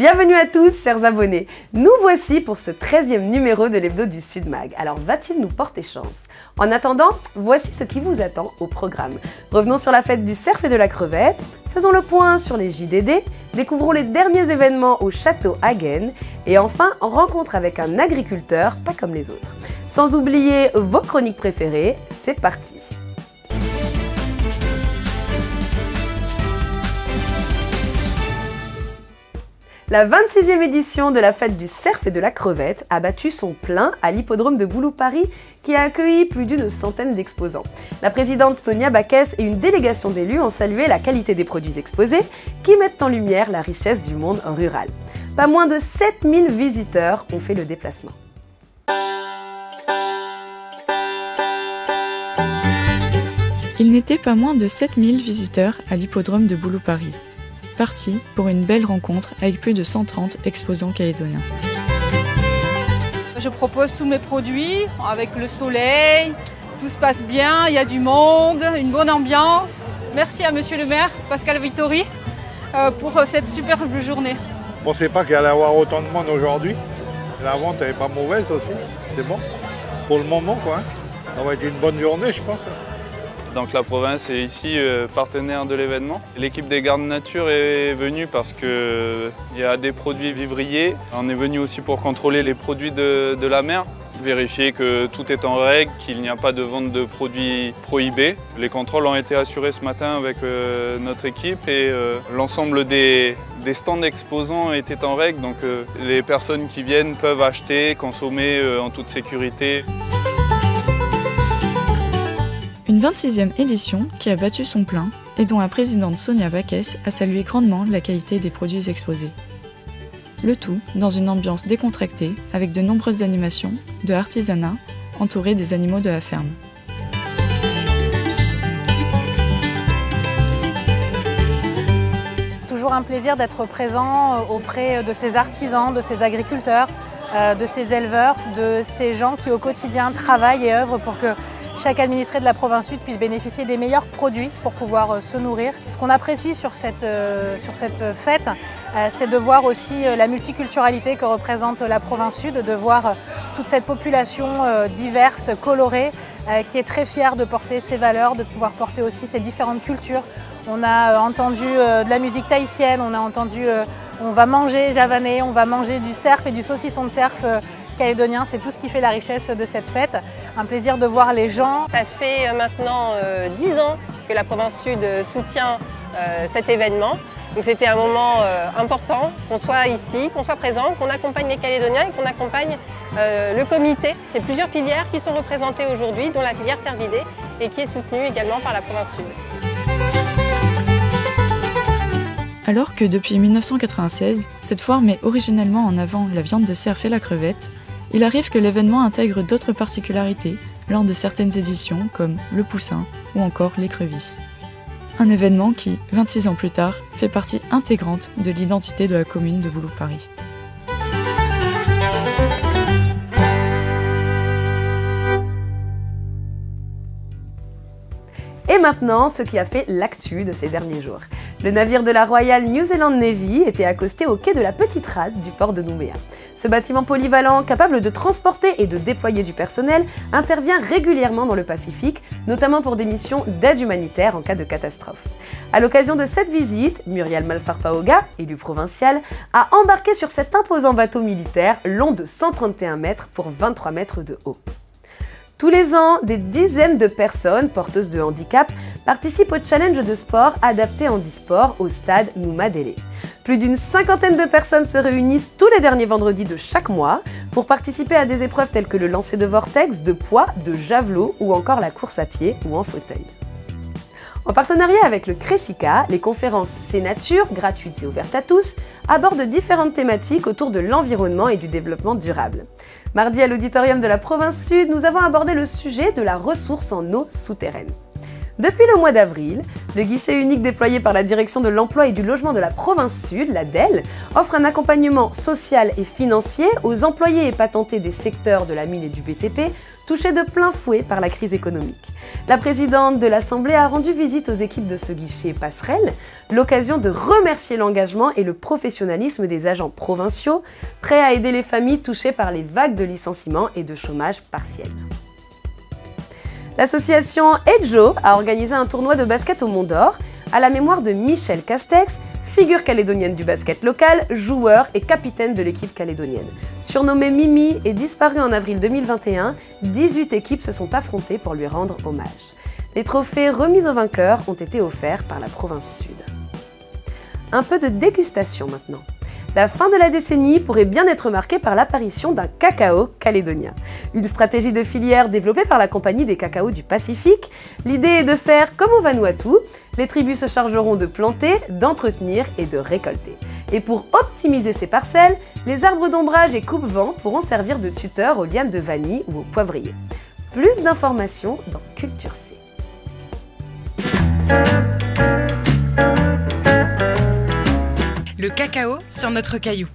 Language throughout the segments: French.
Bienvenue à tous, chers abonnés. Nous voici pour ce 13e numéro de l'Hebdo du Sud Mag. Alors, va-t-il nous porter chance? En attendant, voici ce qui vous attend au programme. Revenons sur la fête du cerf et de la crevette, faisons le point sur les JDD, découvrons les derniers événements au château Hagen et enfin, rencontre avec un agriculteur pas comme les autres. Sans oublier vos chroniques préférées, c'est parti! La 26e édition de la fête du cerf et de la crevette a battu son plein à l'hippodrome de Boulou-Paris qui a accueilli plus d'une centaine d'exposants. La présidente Sonia Backès et une délégation d'élus ont salué la qualité des produits exposés qui mettent en lumière la richesse du monde rural. Pas moins de 7000 visiteurs ont fait le déplacement. Il n'était pas moins de 7000 visiteurs à l'hippodrome de Boulou-Paris. Parti pour une belle rencontre avec plus de 130 exposants calédoniens. Je propose tous mes produits avec le soleil, tout se passe bien, il y a du monde, une bonne ambiance. Merci à monsieur le maire, Pascal Vittori, pour cette superbe journée. Je ne pensais pas qu'il allait y avoir autant de monde aujourd'hui. La vente n'est pas mauvaise aussi, c'est bon. Pour le moment, quoi. Ça va être une bonne journée, je pense. Donc la province est ici partenaire de l'événement. L'équipe des gardes nature est venue parce qu'il y a des produits vivriers. On est venu aussi pour contrôler les produits de la mer, vérifier que tout est en règle, qu'il n'y a pas de vente de produits prohibés. Les contrôles ont été assurés ce matin avec notre équipe et l'ensemble des stands exposants étaient en règle. Donc les personnes qui viennent peuvent acheter, consommer en toute sécurité. Une 26e édition qui a battu son plein et dont la présidente Sonia Backès a salué grandement la qualité des produits exposés. Le tout dans une ambiance décontractée avec de nombreuses animations, de artisanat, entourées des animaux de la ferme. Toujours un plaisir d'être présent auprès de ces artisans, de ces agriculteurs, de ces éleveurs, de ces gens qui au quotidien travaillent et œuvrent pour que chaque administré de la province Sud puisse bénéficier des meilleurs produits pour pouvoir se nourrir. Ce qu'on apprécie sur cette fête, c'est de voir aussi la multiculturalité que représente la province Sud, de voir toute cette population diverse, colorée, qui est très fière de porter ses valeurs, de pouvoir porter aussi ses différentes cultures. On a entendu de la musique tahitienne, on va manger javanais, on va manger du cerf et du saucisson de cerf calédonien, c'est tout ce qui fait la richesse de cette fête. Un plaisir de voir les gens. Ça fait maintenant 10 ans que la province Sud soutient cet événement. Donc c'était un moment important qu'on soit ici, qu'on soit présent, qu'on accompagne les Calédoniens et qu'on accompagne le comité. C'est plusieurs filières qui sont représentées aujourd'hui, dont la filière cervidés et qui est soutenue également par la province Sud. Alors que depuis 1996, cette foire met originellement en avant la viande de cerf et la crevette, il arrive que l'événement intègre d'autres particularités lors de certaines éditions comme le poussin ou encore l'écrevisse. Un événement qui, 26 ans plus tard, fait partie intégrante de l'identité de la commune de Boulou-Paris. Et maintenant, ce qui a fait l'actu de ces derniers jours. Le navire de la Royal New Zealand Navy était accosté au quai de la Petite Rade du port de Nouméa. Ce bâtiment polyvalent, capable de transporter et de déployer du personnel, intervient régulièrement dans le Pacifique, notamment pour des missions d'aide humanitaire en cas de catastrophe. À l'occasion de cette visite, Muriel Malfarpaoga, élue provinciale, a embarqué sur cet imposant bateau militaire long de 131 mètres pour 23 mètres de haut. Tous les ans, des dizaines de personnes porteuses de handicap participent au challenge de sport adapté handisport au stade Noumadélé. Plus d'une cinquantaine de personnes se réunissent tous les derniers vendredis de chaque mois pour participer à des épreuves telles que le lancer de vortex, de poids, de javelot ou encore la course à pied ou en fauteuil. En partenariat avec le Cressica, les conférences C'est Nature, gratuites et ouvertes à tous, abordent différentes thématiques autour de l'environnement et du développement durable. Mardi, à l'auditorium de la province Sud, nous avons abordé le sujet de la ressource en eau souterraine. Depuis le mois d'avril, le guichet unique déployé par la Direction de l'Emploi et du Logement de la Province Sud, la DEL, offre un accompagnement social et financier aux employés et patentés des secteurs de la mine et du BTP, touchés de plein fouet par la crise économique. La présidente de l'Assemblée a rendu visite aux équipes de ce guichet passerelle, l'occasion de remercier l'engagement et le professionnalisme des agents provinciaux, prêts à aider les familles touchées par les vagues de licenciements et de chômage partiel. L'association Edjo a organisé un tournoi de basket au Mont d'Or à la mémoire de Michel Castex, figure calédonienne du basket local, joueur et capitaine de l'équipe calédonienne. Surnommé Mimi et disparu en avril 2021, 18 équipes se sont affrontées pour lui rendre hommage. Les trophées remis aux vainqueurs ont été offerts par la province Sud. Un peu de dégustation maintenant. La fin de la décennie pourrait bien être marquée par l'apparition d'un cacao calédonien. Une stratégie de filière développée par la Compagnie des Cacaos du Pacifique. L'idée est de faire comme au Vanuatu. Les tribus se chargeront de planter, d'entretenir et de récolter. Et pour optimiser ces parcelles, les arbres d'ombrage et coupe-vent pourront servir de tuteurs aux lianes de vanille ou aux poivriers. Plus d'informations dans Culture C. Le cacao sur notre caillou.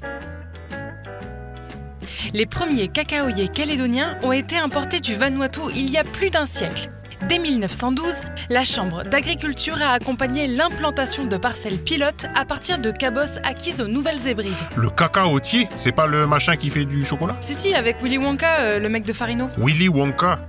Les premiers cacaoyers calédoniens ont été importés du Vanuatu il y a plus d'un siècle. Dès 1912, la Chambre d'agriculture a accompagné l'implantation de parcelles pilotes à partir de cabosses acquises aux Nouvelles-Hébrides. Le cacaotier, c'est pas le machin qui fait du chocolat? Si, avec Willy Wonka, le mec de Farino. Willy Wonka?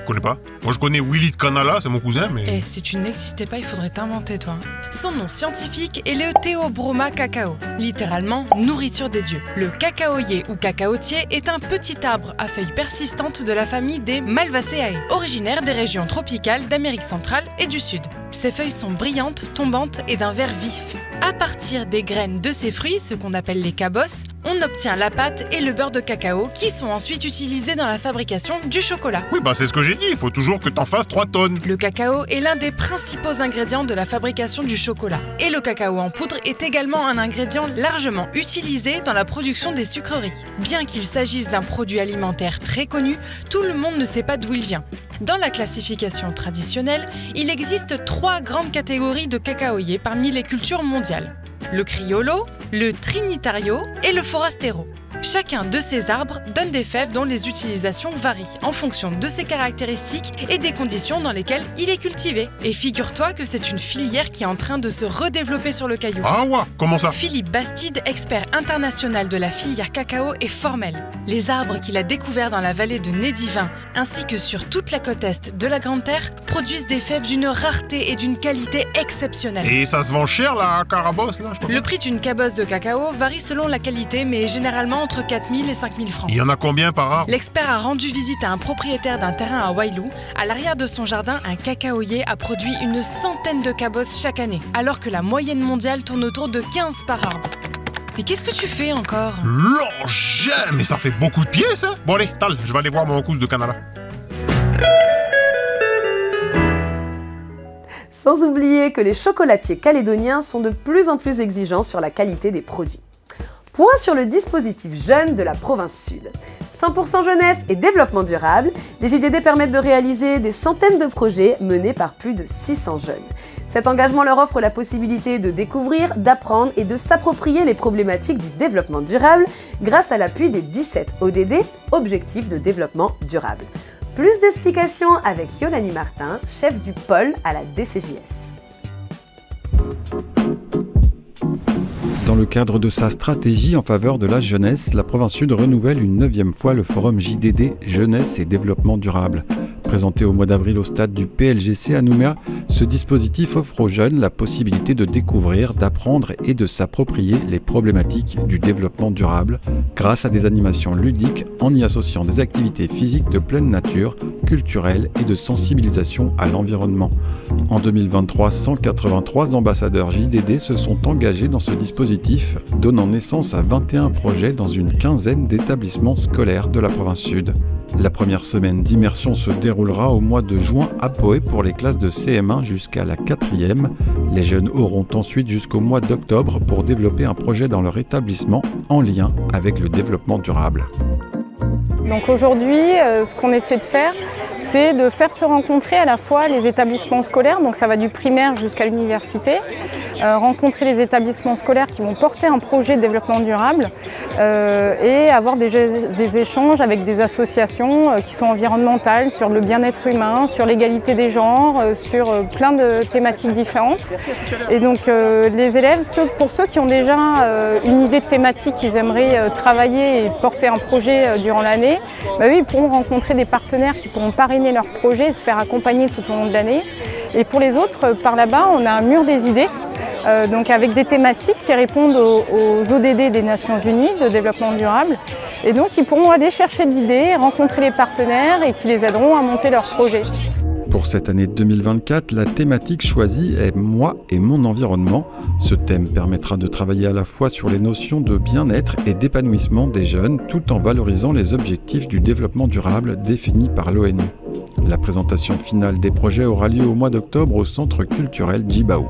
Je connais pas. Moi je connais Willy de Canala, c'est mon cousin, mais... Eh, si tu n'existais pas, il faudrait t'inventer, toi. Son nom scientifique est le Theobroma cacao, littéralement nourriture des dieux. Le cacaoyer ou cacaotier est un petit arbre à feuilles persistantes de la famille des Malvaceae, originaire des régions tropicales d'Amérique centrale et du Sud. Ses feuilles sont brillantes, tombantes et d'un vert vif. À partir des graines de ces fruits, ce qu'on appelle les cabosses, on obtient la pâte et le beurre de cacao qui sont ensuite utilisés dans la fabrication du chocolat. Oui, bah c'est ce que j'ai dit, il faut toujours que t'en fasses 3 tonnes. Le cacao est l'un des principaux ingrédients de la fabrication du chocolat. Et le cacao en poudre est également un ingrédient largement utilisé dans la production des sucreries. Bien qu'il s'agisse d'un produit alimentaire très connu, tout le monde ne sait pas d'où il vient. Dans la classification traditionnelle, il existe 3 grandes catégories de cacaoyers parmi les cultures mondiales. Le criollo, le trinitario et le forastero. Chacun de ces arbres donne des fèves dont les utilisations varient en fonction de ses caractéristiques et des conditions dans lesquelles il est cultivé. Et figure-toi que c'est une filière qui est en train de se redévelopper sur le caillou. Ah ouais, comment ça? Philippe Bastide, expert international de la filière cacao, est formel. Les arbres qu'il a découverts dans la vallée de Nédivin, ainsi que sur toute la côte est de la Grande Terre, produisent des fèves d'une rareté et d'une qualité exceptionnelle. Et ça se vend cher la carabosse là? Le prix d'une cabosse de cacao varie selon la qualité, mais généralement entre 4 000 et 5 000 francs. Il y en a combien par arbre? L'expert a rendu visite à un propriétaire d'un terrain à Wailou. À l'arrière de son jardin, un cacaoyer a produit une centaine de cabosses chaque année, alors que la moyenne mondiale tourne autour de 15 par arbre. Mais qu'est-ce que tu fais encore? L'engin! Mais ça fait beaucoup de pieds ça! Bon allez, Tal, je vais aller voir mon cousin de Canada. Sans oublier que les chocolatiers calédoniens sont de plus en plus exigeants sur la qualité des produits. Point sur le dispositif Jeunes de la province Sud. 100% jeunesse et développement durable, les JDD permettent de réaliser des centaines de projets menés par plus de 600 jeunes. Cet engagement leur offre la possibilité de découvrir, d'apprendre et de s'approprier les problématiques du développement durable grâce à l'appui des 17 ODD, Objectifs de développement durable. Plus d'explications avec Yolani Martin, chef du pôle à la DCJS. Dans le cadre de sa stratégie en faveur de la jeunesse, la province Sud renouvelle une 9e fois le forum JDD Jeunesse et Développement Durable. Présenté au mois d'avril au stade du PLGC à Nouméa, ce dispositif offre aux jeunes la possibilité de découvrir, d'apprendre et de s'approprier les problématiques du développement durable grâce à des animations ludiques en y associant des activités physiques de pleine nature, culturelles et de sensibilisation à l'environnement. En 2023, 183 ambassadeurs JDD se sont engagés dans ce dispositif, donnant naissance à 21 projets dans une quinzaine d'établissements scolaires de la province Sud. La première semaine d'immersion se déroulera au mois de juin à Poé pour les classes de CM1 jusqu'à la 4e. Les jeunes auront ensuite jusqu'au mois d'octobre pour développer un projet dans leur établissement en lien avec le développement durable. Donc aujourd'hui, ce qu'on essaie de faire, c'est de faire se rencontrer à la fois les établissements scolaires, donc ça va du primaire jusqu'à l'université, rencontrer les établissements scolaires qui vont porter un projet de développement durable et avoir des échanges avec des associations qui sont environnementales sur le bien-être humain, sur l'égalité des genres, sur plein de thématiques différentes. Et donc les élèves, pour ceux qui ont déjà une idée de thématique qu'ils aimeraient travailler et porter un projet durant l'année, bah oui, ils pourront rencontrer des partenaires qui pourront parrainer leur projet et se faire accompagner tout au long de l'année. Et pour les autres, par là-bas, on a un mur des idées, donc avec des thématiques qui répondent aux ODD des Nations Unies de développement durable. Et donc ils pourront aller chercher de l'idée, rencontrer les partenaires et qui les aideront à monter leur projet. Pour cette année 2024, la thématique choisie est « Moi et mon environnement ». Ce thème permettra de travailler à la fois sur les notions de bien-être et d'épanouissement des jeunes, tout en valorisant les objectifs du développement durable définis par l'ONU. La présentation finale des projets aura lieu au mois d'octobre au Centre culturel Djibao.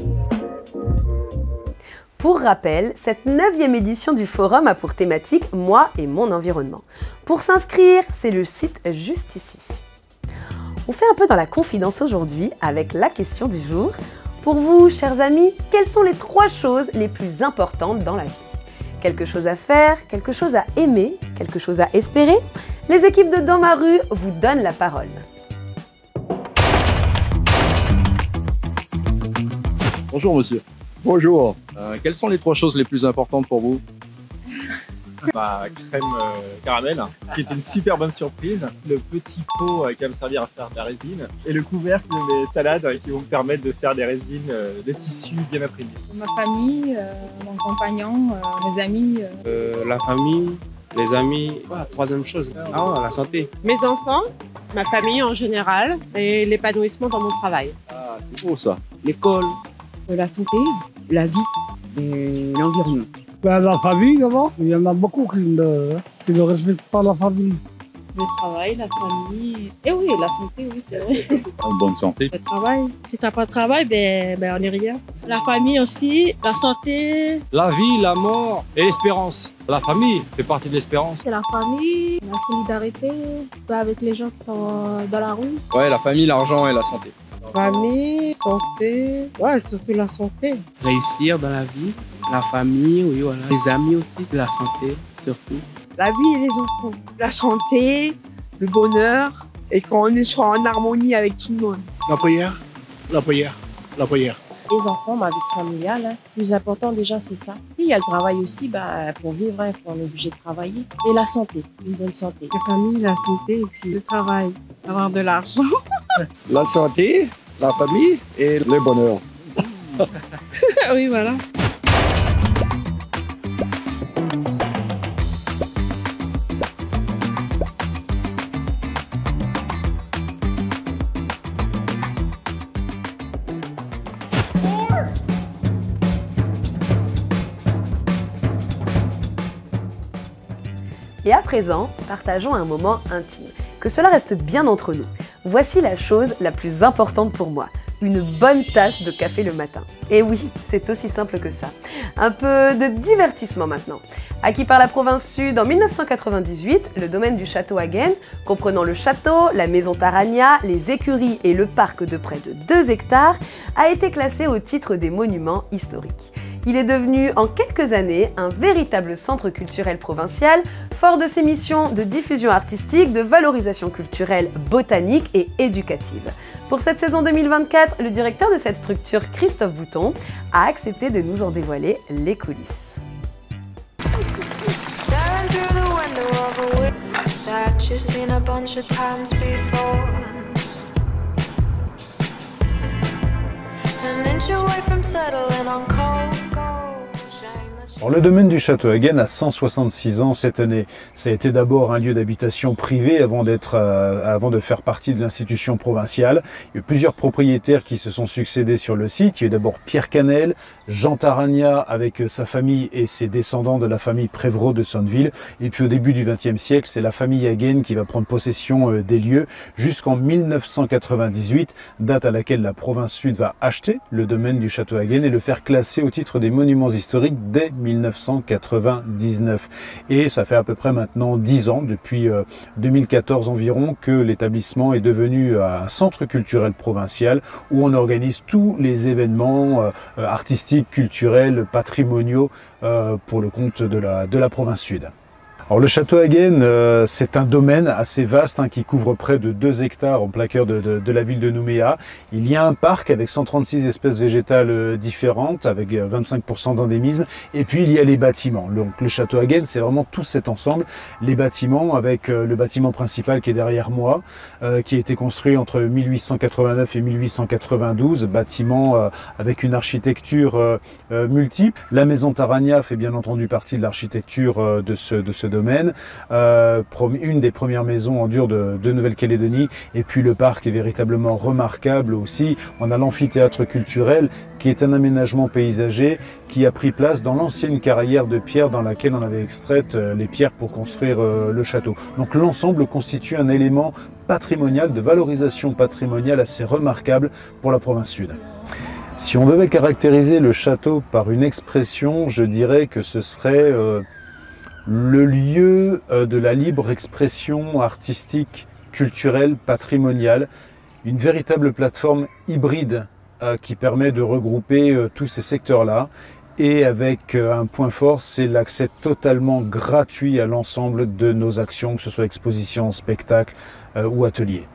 Pour rappel, cette 9e édition du forum a pour thématique « Moi et mon environnement ». Pour s'inscrire, c'est le site juste ici. On fait un peu dans la confidence aujourd'hui avec la question du jour. Pour vous, chers amis, quelles sont les 3 choses les plus importantes dans la vie? Quelque chose à faire, quelque chose à aimer, quelque chose à espérer? Les équipes de Dans ma rue vous donnent la parole. Bonjour monsieur. Bonjour. Quelles sont les 3 choses les plus importantes pour vous? Ma crème caramel, qui est une super bonne surprise, le petit pot qui va me servir à faire de la résine, et le couvercle de mes salades qui vont me permettre de faire des résines de tissus bien imprimés. Ma famille, mon compagnon, mes amis. La famille, les amis, voilà, 3e chose, la santé. Mes enfants, ma famille en général, et l'épanouissement dans mon travail. Ah, c'est beau ça. L'école. La santé, la vie et l'environnement. La famille, d'abord. Il y en a beaucoup qui ne respectent pas la famille. Le travail, la famille. Et oui, la santé, oui, c'est vrai. Une bonne santé. Le travail. Si tu n'as pas de travail, on n'est rien. La famille aussi, la santé. La vie, la mort et l'espérance. La famille fait partie de l'espérance. C'est la famille, la solidarité, avec les gens qui sont dans la rue. Ouais, la famille, l'argent et la santé. Famille, santé, ouais, surtout la santé. Réussir dans la vie, la famille, oui, voilà. Les amis aussi, la santé, surtout. La vie et les enfants, la santé, le bonheur, et qu'on soit en harmonie avec tout le monde. La prière, la prière, la prière. Les enfants, ma vie familiale, le plus important déjà c'est ça. Puis il y a le travail aussi, pour vivre, on est obligé de travailler. Et la santé, une bonne santé. La famille, la santé et puis le travail, avoir de l'argent. La santé, la famille et le bonheur. Oui, voilà. Et à présent, partageons un moment intime. Que cela reste bien entre nous. Voici la chose la plus importante pour moi. Une bonne tasse de café le matin. Et oui, c'est aussi simple que ça. Un peu de divertissement maintenant. Acquis par la province sud en 1998, le domaine du château Hagen, comprenant le château, la maison Tarania, les écuries et le parc de près de 2 hectares, a été classé au titre des monuments historiques. Il est devenu en quelques années un véritable centre culturel provincial, fort de ses missions de diffusion artistique, de valorisation culturelle, botanique et éducative. Pour cette saison 2024, le directeur de cette structure, Christophe Bouton, a accepté de nous en dévoiler les coulisses. Alors, le domaine du château Hagen a 166 ans cette année. Ça a été d'abord un lieu d'habitation privé avant de faire partie de l'institution provinciale. Il y a eu plusieurs propriétaires qui se sont succédés sur le site. Il y a eu d'abord Pierre Canel, Jean Tarania avec sa famille et ses descendants de la famille Prévraud de Sonneville. Et puis au début du XXe siècle, c'est la famille Hagen qui va prendre possession des lieux jusqu'en 1998, date à laquelle la province sud va acheter le domaine du château Hagen et le faire classer au titre des monuments historiques dès 1998. 1999. Et ça fait à peu près maintenant 10 ans, depuis 2014 environ, que l'établissement est devenu un centre culturel provincial où on organise tous les événements artistiques, culturels, patrimoniaux pour le compte de la province sud. Alors le château Hagen, c'est un domaine assez vaste qui couvre près de 2 hectares en plein cœur de la ville de Nouméa. Il y a un parc avec 136 espèces végétales différentes, avec 25% d'endémisme. Et puis il y a les bâtiments. Donc le château Hagen, c'est vraiment tout cet ensemble. Les bâtiments, avec le bâtiment principal qui est derrière moi, qui a été construit entre 1889 et 1892. Bâtiment avec une architecture multiple. La maison Tarania fait bien entendu partie de l'architecture de ce domaine. Une des premières maisons en dur de Nouvelle-Calédonie, et puis le parc est véritablement remarquable aussi. On a l'amphithéâtre culturel qui est un aménagement paysager qui a pris place dans l'ancienne carrière de pierre dans laquelle on avait extraites les pierres pour construire le château. Donc l'ensemble constitue un élément patrimonial, de valorisation patrimoniale assez remarquable pour la province sud. Si on devait caractériser le château par une expression, je dirais que ce serait le lieu de la libre expression artistique, culturelle, patrimoniale, une véritable plateforme hybride qui permet de regrouper tous ces secteurs-là, et avec un point fort, c'est l'accès totalement gratuit à l'ensemble de nos actions, que ce soit expositions, spectacles ou ateliers.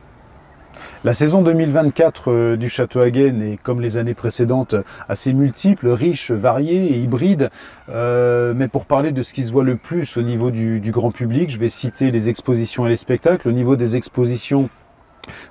La saison 2024 du château Hagen est, comme les années précédentes, assez multiple, riche, variée et hybride. Mais pour parler de ce qui se voit le plus au niveau du grand public, je vais citer les expositions et les spectacles. Au niveau des expositions,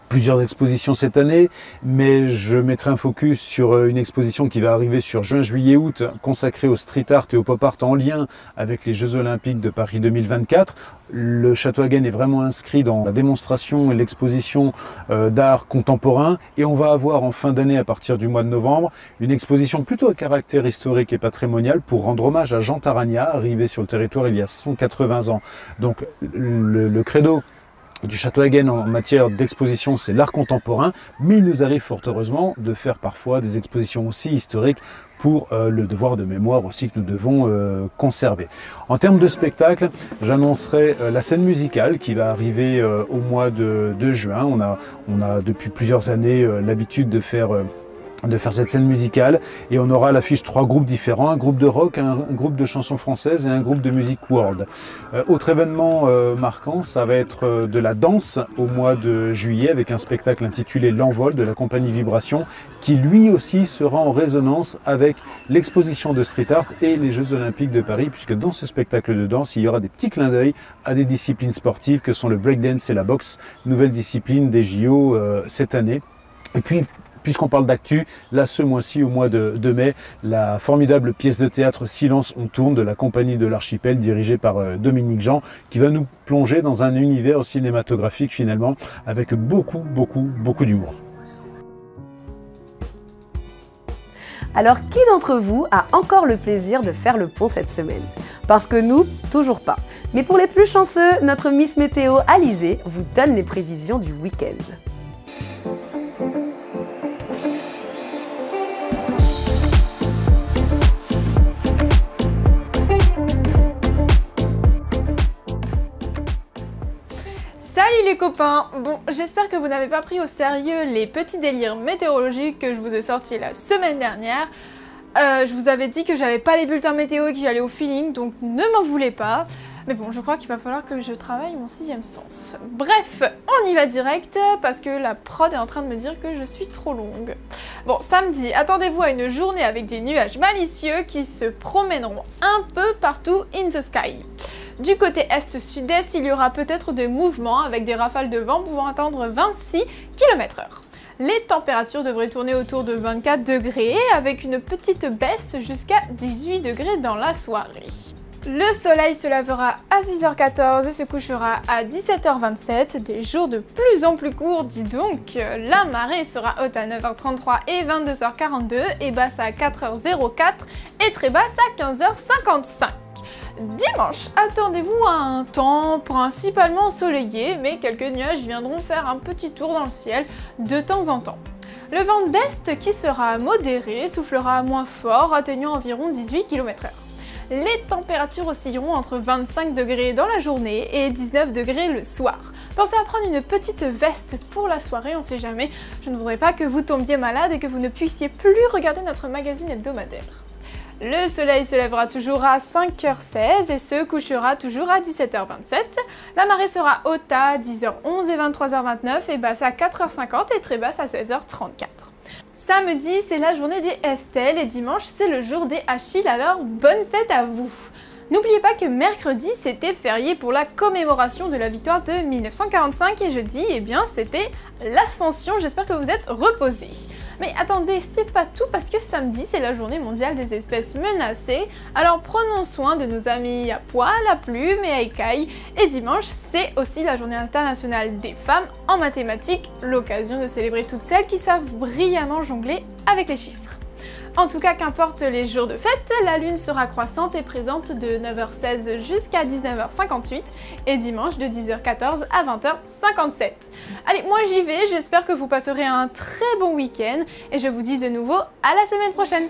plusieurs expositions cette année, mais je mettrai un focus sur une exposition qui va arriver sur juin, juillet, août, consacrée au street art et au pop art en lien avec les Jeux Olympiques de Paris 2024. Le château Hagen est vraiment inscrit dans la démonstration et l'exposition d'art contemporain, et on va avoir en fin d'année, à partir du mois de novembre, une exposition plutôt à caractère historique et patrimonial pour rendre hommage à Jean Tarania, arrivé sur le territoire il y a 180 ans. Donc le credo du château Hagen en matière d'exposition, c'est l'art contemporain, mais il nous arrive fort heureusement de faire parfois des expositions aussi historiques pour le devoir de mémoire aussi que nous devons conserver. En termes de spectacle, j'annoncerai la scène musicale qui va arriver au mois de juin. On a depuis plusieurs années l'habitude de faire cette scène musicale, et on aura à l'affiche 3 groupes différents, un groupe de rock, un groupe de chansons françaises et un groupe de musique world. Autre événement marquant, ça va être de la danse au mois de juillet avec un spectacle intitulé L'Envol de la compagnie Vibration, qui lui aussi sera en résonance avec l'exposition de street art et les Jeux Olympiques de Paris, puisque dans ce spectacle de danse, il y aura des petits clins d'œil à des disciplines sportives que sont le breakdance et la boxe, nouvelle discipline des JO cette année. Et puis, puisqu'on parle d'actu, là ce mois-ci, au mois de mai, la formidable pièce de théâtre Silence on tourne de la compagnie de l'Archipel, dirigée par Dominique Jean, qui va nous plonger dans un univers cinématographique finalement, avec beaucoup d'humour. Alors qui d'entre vous a encore le plaisir de faire le pont cette semaine? Parce que nous, toujours pas. Mais pour les plus chanceux, notre Miss Météo Alizée vous donne les prévisions du week-end. Salut les copains! Bon, j'espère que vous n'avez pas pris au sérieux les petits délires météorologiques que je vous ai sortis la semaine dernière. Je vous avais dit que j'avais pas les bulletins météo et que j'allais au feeling, donc ne m'en voulez pas. Mais bon, je crois qu'il va falloir que je travaille mon 6e sens. Bref, on y va direct parce que la prod est en train de me dire que je suis trop longue. Bon, samedi, attendez-vous à une journée avec des nuages malicieux qui se promèneront un peu partout in the sky. Du côté est-sud-est, il y aura peut-être des mouvements avec des rafales de vent pouvant atteindre 26 km/h. Les températures devraient tourner autour de 24 degrés avec une petite baisse jusqu'à 18 degrés dans la soirée. Le soleil se lèvera à 6h14 et se couchera à 17h27, des jours de plus en plus courts, dis donc. La marée sera haute à 9h33 et 22h42 et basse à 4h04 et très basse à 15h55. Dimanche, attendez-vous à un temps principalement ensoleillé, mais quelques nuages viendront faire un petit tour dans le ciel de temps en temps. Le vent d'est qui sera modéré soufflera moins fort, atteignant environ 18 km/h. les températures oscilleront entre 25 degrés dans la journée et 19 degrés le soir. Pensez à prendre une petite veste pour la soirée, on sait jamais. Je ne voudrais pas que vous tombiez malade et que vous ne puissiez plus regarder notre magazine hebdomadaire. Le soleil se lèvera toujours à 5h16 et se couchera toujours à 17h27. La marée sera haute à 10h11 et 23h29 et basse à 4h50 et très basse à 16h34. Samedi, c'est la journée des Estelles et dimanche, c'est le jour des Achilles, alors bonne fête à vous! N'oubliez pas que mercredi, c'était férié pour la commémoration de la victoire de 1945 et jeudi, eh bien, c'était l'Ascension. J'espère que vous êtes reposés. Mais attendez, c'est pas tout parce que samedi, c'est la journée mondiale des espèces menacées. Alors prenons soin de nos amis à poil, à plumes et à écailles. Et dimanche, c'est aussi la journée internationale des femmes en mathématiques, l'occasion de célébrer toutes celles qui savent brillamment jongler avec les chiffres. En tout cas, qu'importe les jours de fête, la lune sera croissante et présente de 9h16 jusqu'à 19h58 et dimanche de 10h14 à 20h57. Allez, moi j'y vais, j'espère que vous passerez un très bon week-end et je vous dis de nouveau à la semaine prochaine.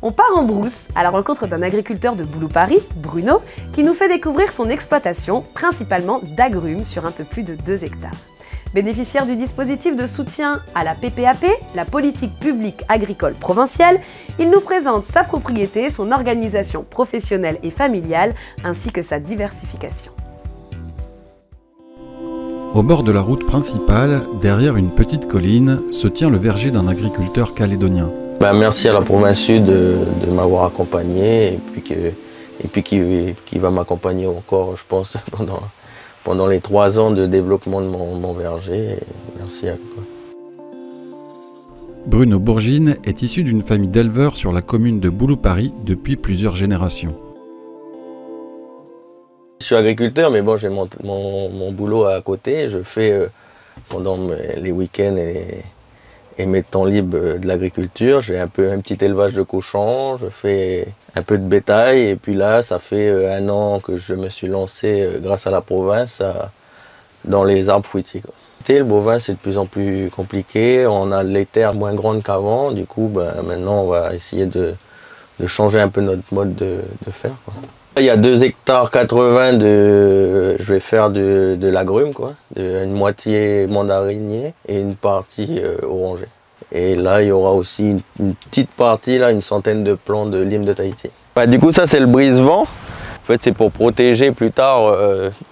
On part en brousse à la rencontre d'un agriculteur de Boulou-Paris, Bruno, qui nous fait découvrir son exploitation, principalement d'agrumes sur un peu plus de 2 hectares. Bénéficiaire du dispositif de soutien à la PPAP, la politique publique agricole provinciale, il nous présente sa propriété, son organisation professionnelle et familiale, ainsi que sa diversification. Au bord de la route principale, derrière une petite colline, se tient le verger d'un agriculteur calédonien. Merci à la province sud de m'avoir accompagné et puis qui va m'accompagner encore, je pense, pendant les 3 ans de développement de mon verger. Merci à vous. Bruno Bourgine est issu d'une famille d'éleveurs sur la commune de Boulou-Paris depuis plusieurs générations. Je suis agriculteur, mais bon, j'ai mon boulot à côté. Je fais pendant les week-ends et mes temps libres de l'agriculture. J'ai un petit élevage de cochons, je fais un peu de bétail et puis là ça fait 1 an que je me suis lancé grâce à la province dans les arbres fruitiers. Le bovin c'est de plus en plus compliqué, on a les terres moins grandes qu'avant, du coup maintenant on va essayer de changer un peu notre mode de faire. Il y a 2,80 hectares je vais faire de l'agrume, une moitié mandarinier et une partie orangée. Et là, il y aura aussi une petite partie, là, une centaine de plants de lime de Tahiti. Du coup, ça, c'est le brise-vent. En fait, c'est pour protéger plus tard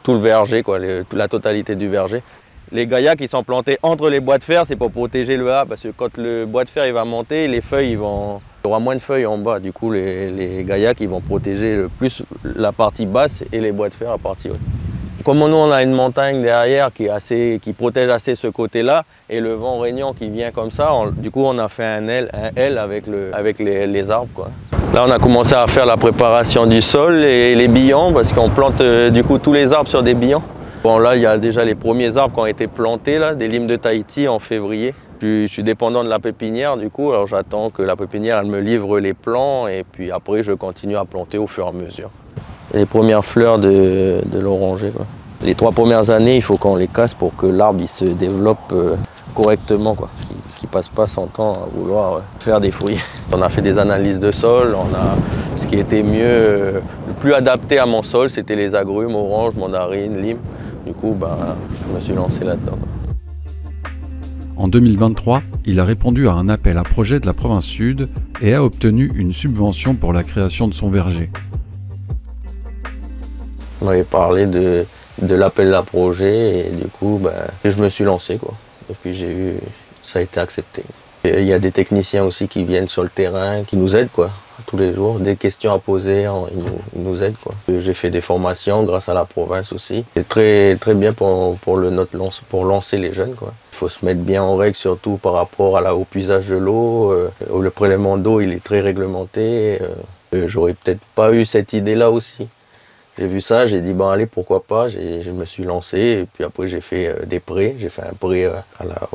tout le verger, la totalité du verger. Les gaillacs qui sont plantés entre les bois de fer, c'est pour protéger le A, parce que quand le bois de fer il va monter, les feuilles il y aura moins de feuilles en bas. Du coup, les gaillacs ils vont protéger plus la partie basse et les bois de fer la partie haute. Comme nous, on a une montagne derrière qui protège assez ce côté-là, et le vent régnant qui vient comme ça, du coup, on a fait un L avec les arbres, Là, on a commencé à faire la préparation du sol et les billons, parce qu'on plante du coup tous les arbres sur des billons. Bon, là, il y a déjà les premiers arbres qui ont été plantés, là, des limes de Tahiti en février. Je suis dépendant de la pépinière, du coup, alors j'attends que la pépinière elle me livre les plants et puis après, je continue à planter au fur et à mesure. Et les premières fleurs de l'oranger. Les 3 premières années, il faut qu'on les casse pour que l'arbre se développe correctement, qu'il ne passe pas son temps à vouloir faire des fruits. On a fait des analyses de sol, ce qui était mieux, le plus adapté à mon sol, c'était les agrumes, orange, mandarine, lime. Du coup, je me suis lancé là-dedans. En 2023, il a répondu à un appel à projet de la province sud et a obtenu une subvention pour la création de son verger. On m'avait parlé de l'appel à projet et du coup, je me suis lancé. Et puis ça a été accepté. Et il y a des techniciens aussi qui viennent sur le terrain, qui nous aident tous les jours. Des questions à poser, ils nous aident. J'ai fait des formations grâce à la province aussi. C'est très, très bien pour lancer les jeunes. Il faut se mettre bien en règle, surtout par rapport au puisage de l'eau. Le prélèvement d'eau, il est très réglementé. J'aurais peut-être pas eu cette idée-là aussi. J'ai vu ça, j'ai dit allez, pourquoi pas. Je me suis lancé et puis après j'ai fait des prêts. J'ai fait un prêt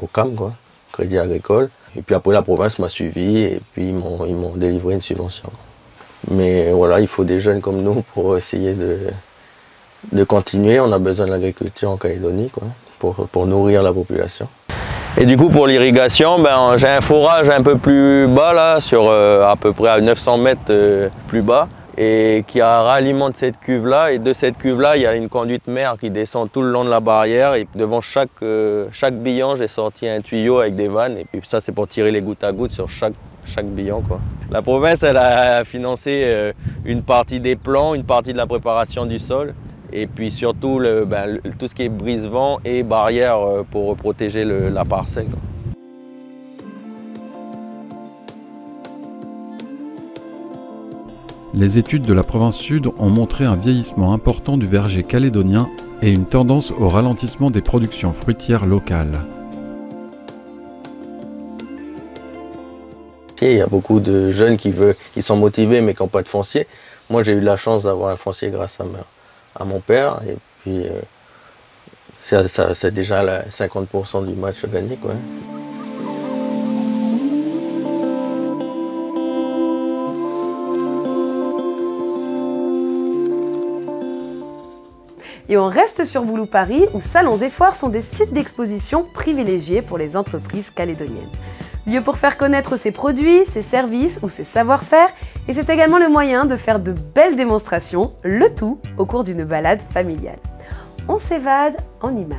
au CAM, Crédit Agricole. Et puis après la province m'a suivi et puis ils m'ont délivré une subvention. Mais voilà, il faut des jeunes comme nous pour essayer de continuer. On a besoin de l'agriculture en Calédonie quoi, pour nourrir la population. Et du coup pour l'irrigation, ben, j'ai un forage un peu plus bas là, sur à peu près à 900 mètres plus bas, et qui alimente cette cuve là, et de cette cuve là il y a une conduite mer qui descend tout le long de la barrière, et devant chaque billon j'ai sorti un tuyau avec des vannes, et puis ça c'est pour tirer les gouttes à gouttes sur chaque billon quoi. La province elle a financé une partie des plants, une partie de la préparation du sol, et puis surtout tout ce qui est brise-vent et barrière pour protéger la parcelle quoi. Les études de la province sud ont montré un vieillissement important du verger calédonien et une tendance au ralentissement des productions fruitières locales. Il y a beaucoup de jeunes qui sont motivés mais qui n'ont pas de foncier. Moi j'ai eu la chance d'avoir un foncier grâce à mon père, et puis c'est déjà 50% du match gagné quoi. Et on reste sur Boulou Paris, où salons et foires sont des sites d'exposition privilégiés pour les entreprises calédoniennes. Lieu pour faire connaître ses produits, ses services ou ses savoir-faire, et c'est également le moyen de faire de belles démonstrations, le tout au cours d'une balade familiale. On s'évade en images.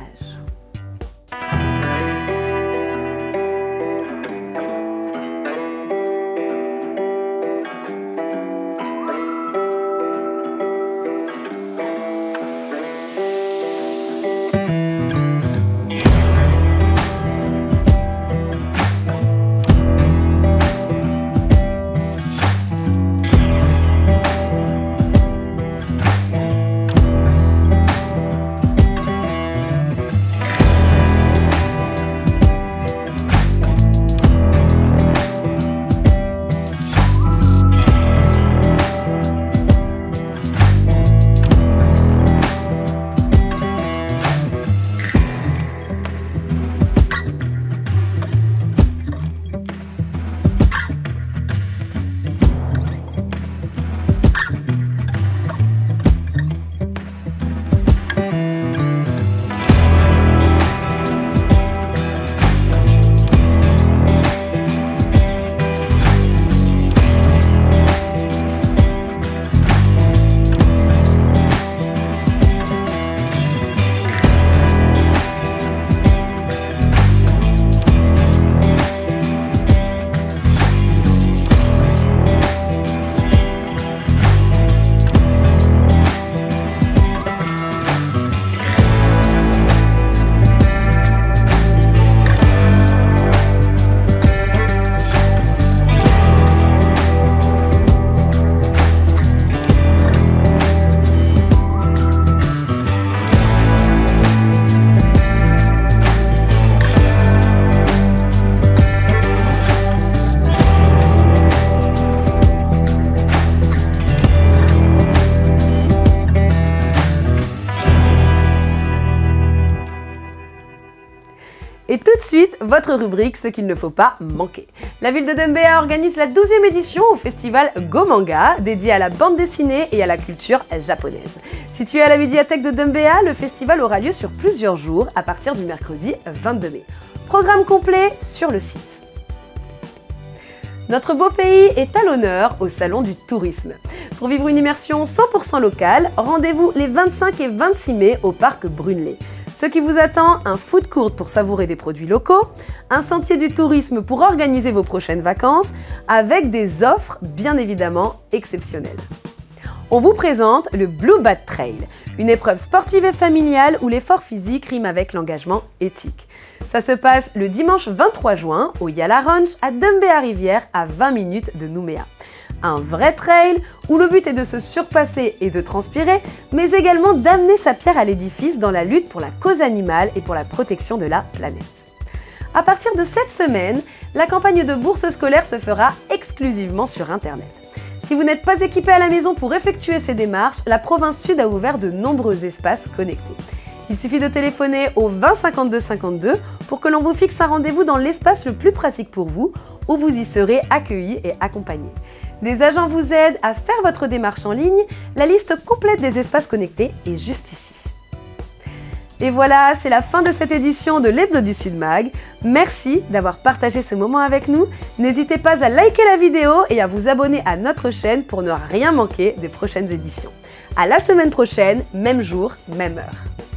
Et tout de suite, votre rubrique, ce qu'il ne faut pas manquer. La ville de Doumbéa organise la 12e édition au festival Go Manga, dédié à la bande dessinée et à la culture japonaise. Situé à la médiathèque de Doumbéa, le festival aura lieu sur plusieurs jours à partir du mercredi 22 mai. Programme complet sur le site. Notre beau pays est à l'honneur au Salon du Tourisme. Pour vivre une immersion 100% locale, rendez-vous les 25 et 26 mai au parc Brunelay. Ce qui vous attend, un food court pour savourer des produits locaux, un sentier du tourisme pour organiser vos prochaines vacances, avec des offres bien évidemment exceptionnelles. On vous présente le Blue Bad Trail, une épreuve sportive et familiale où l'effort physique rime avec l'engagement éthique. Ça se passe le dimanche 23 juin au Yala Ranch à Doumbéa Rivière à 20 minutes de Nouméa. Un vrai trail où le but est de se surpasser et de transpirer, mais également d'amener sa pierre à l'édifice dans la lutte pour la cause animale et pour la protection de la planète. À partir de cette semaine, la campagne de bourse scolaire se fera exclusivement sur Internet. Si vous n'êtes pas équipé à la maison pour effectuer ces démarches, la province sud a ouvert de nombreux espaces connectés. Il suffit de téléphoner au 20 52 52 pour que l'on vous fixe un rendez-vous dans l'espace le plus pratique pour vous, où vous y serez accueillis et accompagnés. Des agents vous aident à faire votre démarche en ligne. La liste complète des espaces connectés est juste ici. Et voilà, c'est la fin de cette édition de l'Hebdo du Sud Mag. Merci d'avoir partagé ce moment avec nous. N'hésitez pas à liker la vidéo et à vous abonner à notre chaîne pour ne rien manquer des prochaines éditions. À la semaine prochaine, même jour, même heure.